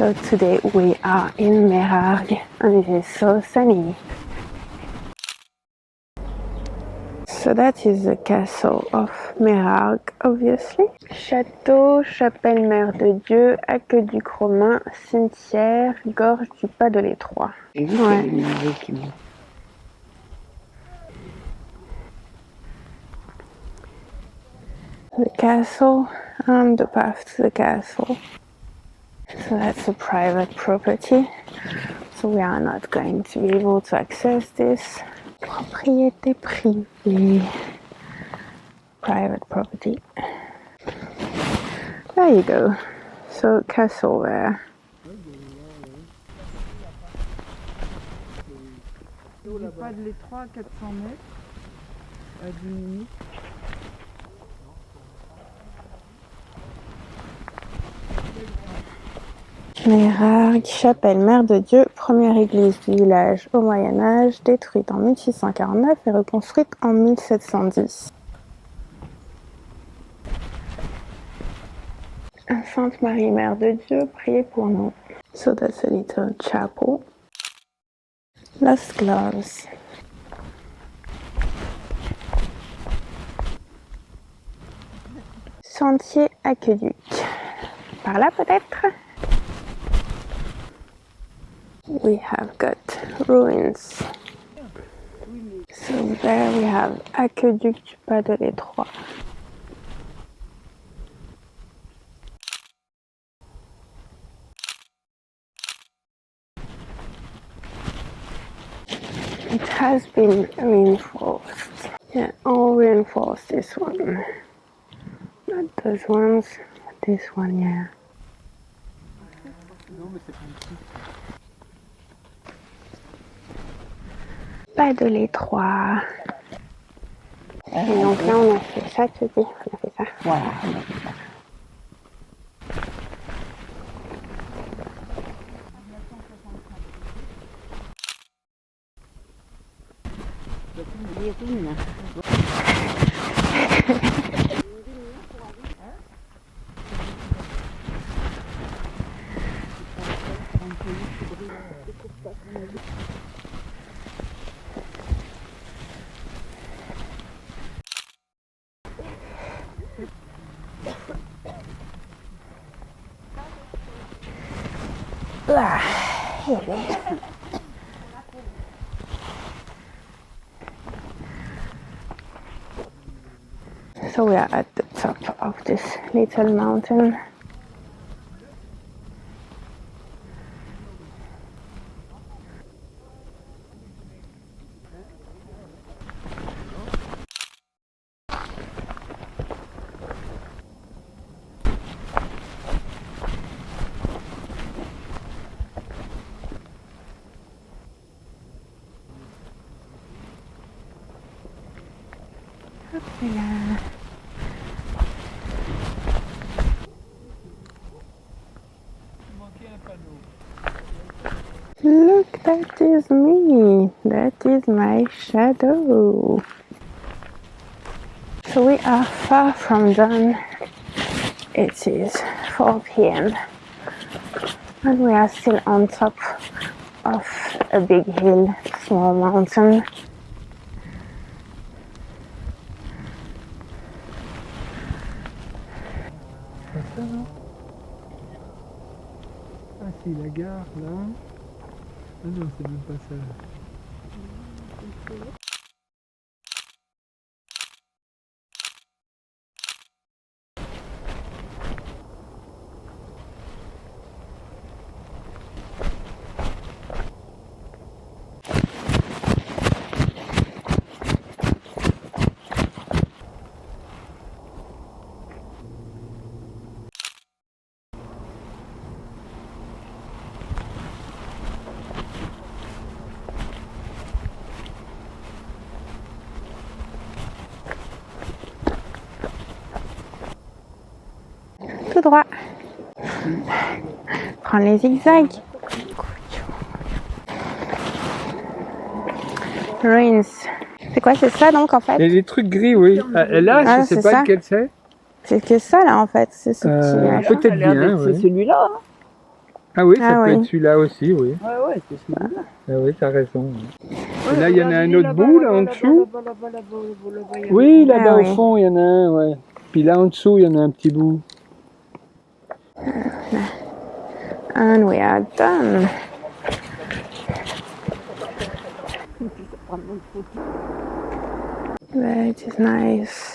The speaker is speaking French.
So today we are in Meyrargues and it is so sunny. So that is the castle of Meyrargues, obviously. Château, chapelle Mère de Dieu, aqueduc romain, cimetière, gorge du Pas de l'Étroit. Ouais. The castle and the path to the castle. So that's a private property. So we are not going to be able to access this. Propriété privée. Private property. There you go. So castle there. Le Pas de l'Étroit, 400 mètres à 10 minutes. Meyrargues, chapelle Mère de Dieu, première église du village au Moyen-Âge, détruite en 1649 et reconstruite en 1710. Sainte Marie, Mère de Dieu, priez pour nous. So that's a little chapel. Lost gloves. Sentier aqueduc. Par là peut-être? We have got ruins. So there we have aqueduc du Pas de l'Étroit. It has been reinforced. Yeah, all reinforced this one. Not those ones, but this one, yeah. Pas de l'Étroit. Et donc là, on a fait ça, tu dis? On a fait ça. Voilà, on a fait ça. So we are at the top of this little mountain. Voilà. Look, that is me. That is my shadow. So we are far from done. It is 4 p.m. and we are still on top of a big hill, small mountain. Ça, non? Ah si, la gare là. Ah non, c'est même pas ça. Tout droit. Prends les zigzags. Ruins. C'est quoi, c'est ça donc en fait? Il y a des trucs gris, oui. Là, je sais pas lequel c'est. C'est que ça là en fait, c'est ce petit. Peut-être bien, c'est celui-là. Ah oui, ça Ah peut oui. être celui-là aussi, oui. Ouais, c'est celui-là. Ah oui, t'as raison. Oui. Ouais, Et là, il y en a un regarde, autre là-bas, bout, là, là-bas, en là-bas, dessous. là-bas, là-bas, il y a Oui, le- là-bas Ah au oui. fond, il y en a un, ouais. Puis là, en dessous, il y en a un petit bout. And we are done. But it is nice.